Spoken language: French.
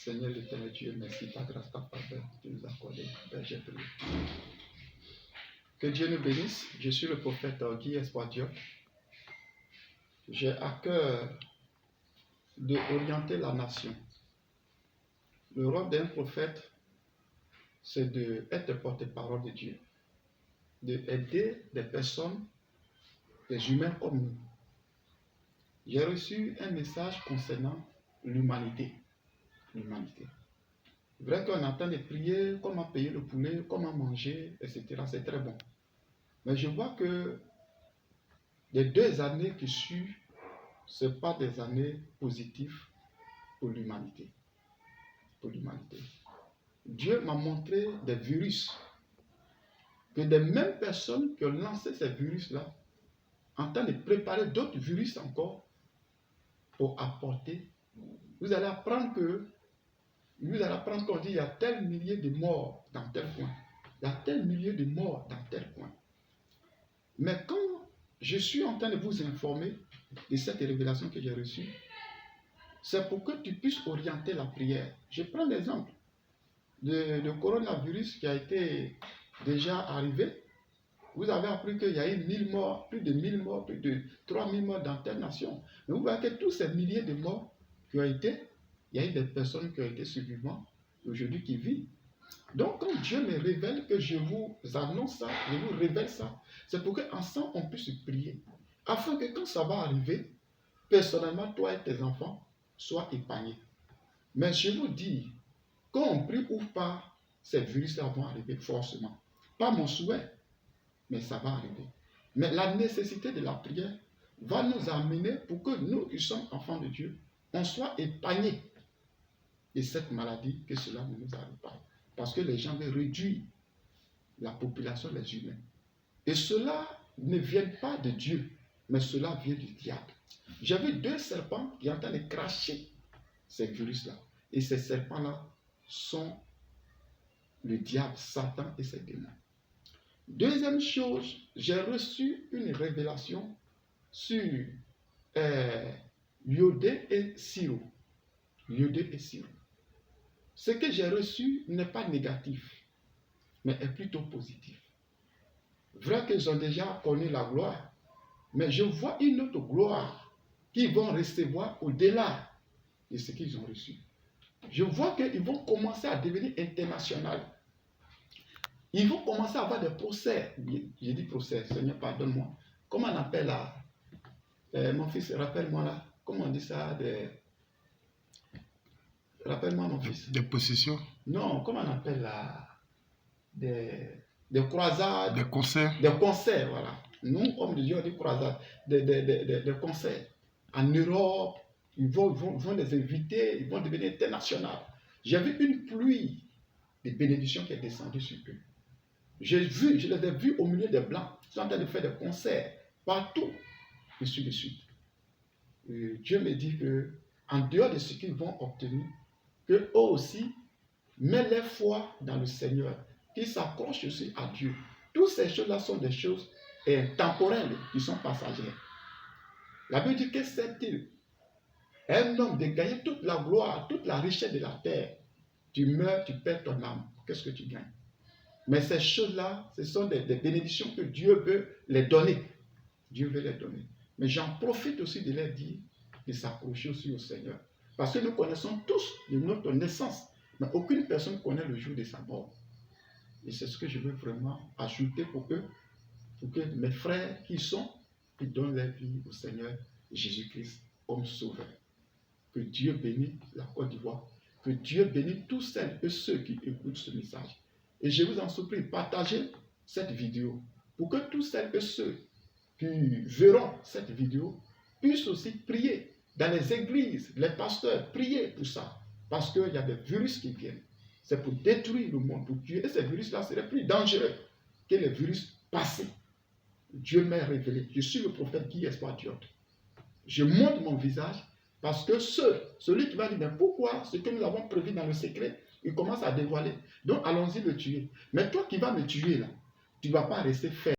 Seigneur l'éternel Dieu, merci ta grâce, ta faveur que tu nous as accordée. Père, j'ai prié. Que Dieu nous bénisse. Je suis le prophète Guy Espoir Diop. J'ai à cœur d'orienter la nation. Le rôle d'un prophète, c'est d'être porte-parole de Dieu, d'aider des personnes, des humains comme nous. J'ai reçu un message concernant l'humanité. L'humanité. C'est vrai qu'on entend des prières, comment payer le poulet, comment manger, etc. C'est très bon. Mais je vois que les 2 années qui suivent, ce ne sont pas des années positives pour l'humanité. Pour l'humanité. Dieu m'a montré des virus, que des mêmes personnes qui ont lancé ces virus-là, en train de préparer d'autres virus encore pour apporter. Vous allez apprendre qu'on dit il y a tel millier de morts dans tel coin. Il y a tel millier de morts dans tel coin. Mais quand je suis en train de vous informer de cette révélation que j'ai reçue, c'est pour que tu puisses orienter la prière. Je prends l'exemple de coronavirus qui a été déjà arrivé. Vous avez appris qu'il y a eu 1000 morts, plus de 1000 morts, plus de 3000 morts dans telle nation. Mais vous voyez que tous ces milliers de morts qui ont été, il y a eu des personnes qui ont été survivantes, aujourd'hui qui vivent. Donc quand Dieu me révèle que je vous annonce ça, je vous révèle ça, c'est pour qu'ensemble on puisse prier. Afin que quand ça va arriver, personnellement, toi et tes enfants soient épargnés. Mais je vous dis, quand on prie ou pas, ces virus-là vont arriver forcément. Pas mon souhait, mais ça va arriver. Mais la nécessité de la prière va nous amener pour que nous qui sommes enfants de Dieu, on soit épargnés de cette maladie, que cela ne nous arrive pas. Parce que les gens veulent réduire la population, les humains. Et cela ne vient pas de Dieu, mais cela vient du diable. J'ai vu 2 serpents qui sont en train de cracher ces virus-là. Et ces serpents-là sont le diable, Satan et ses démons. Deuxième chose, j'ai reçu une révélation sur iodé et sirop. Iodé et sirop. Ce que j'ai reçu n'est pas négatif, mais est plutôt positif. Vrai qu'ils ont déjà connu la gloire, mais je vois une autre gloire qu'ils vont recevoir au-delà de ce qu'ils ont reçu. Je vois qu'ils vont commencer à devenir internationaux. Ils vont commencer à avoir des procès. J'ai dit procès, Seigneur, pardonne-moi. Comment on appelle là mon fils, rappelle-moi là. Comment on dit ça rappelle-moi mon fils. Des possessions? Non, comment on appelle là des croisades. Des concerts? Des concerts, voilà. Nous, hommes de Dieu, on dit croisades. Des concerts. En Europe, ils vont les inviter, ils vont devenir internationaux. J'ai vu une pluie de bénédictions qui est descendue sur eux. Je les ai vus au milieu des Blancs. Ils sont en train de faire des concerts partout, et sur le sud. Dieu me dit que, en dehors de ce qu'ils vont obtenir, qu'eux aussi mettent leur foi dans le Seigneur, qu'ils s'accrochent aussi à Dieu. Toutes ces choses-là sont des choses temporelles qui sont passagères. La Bible dit que c'est-il un homme de gagner toute la gloire, toute la richesse de la terre. Tu meurs, tu perds ton âme. Qu'est-ce que tu gagnes? Mais ces choses-là, ce sont des bénédictions que Dieu veut les donner. Dieu veut les donner. Mais j'en profite aussi de leur dire de s'accrocher aussi au Seigneur. Parce que nous connaissons tous de notre naissance, mais aucune personne connaît le jour de sa mort. Et c'est ce que je veux vraiment ajouter pour eux, pour que mes frères qui donnent leur vie au Seigneur Jésus-Christ comme sauveur. Que Dieu bénisse la Côte d'Ivoire. Que Dieu bénisse tous celles et ceux qui écoutent ce message. Et je vous en supplie, partagez cette vidéo pour que tous celles et ceux qui verront cette vidéo puissent aussi prier dans les églises, les pasteurs, prier pour ça. Parce qu'il y a des virus qui viennent. C'est pour détruire le monde, pour tuer. Et ces virus-là seraient plus dangereux que les virus passés. Dieu m'a révélé. Je suis le prophète Guy Espoir Diop. Je montre mon visage parce que celui qui va dire, mais pourquoi ce que nous avons prévu dans le secret, il commence à dévoiler. Donc allons-y le tuer. Mais toi qui vas me tuer là, tu ne vas pas rester ferme.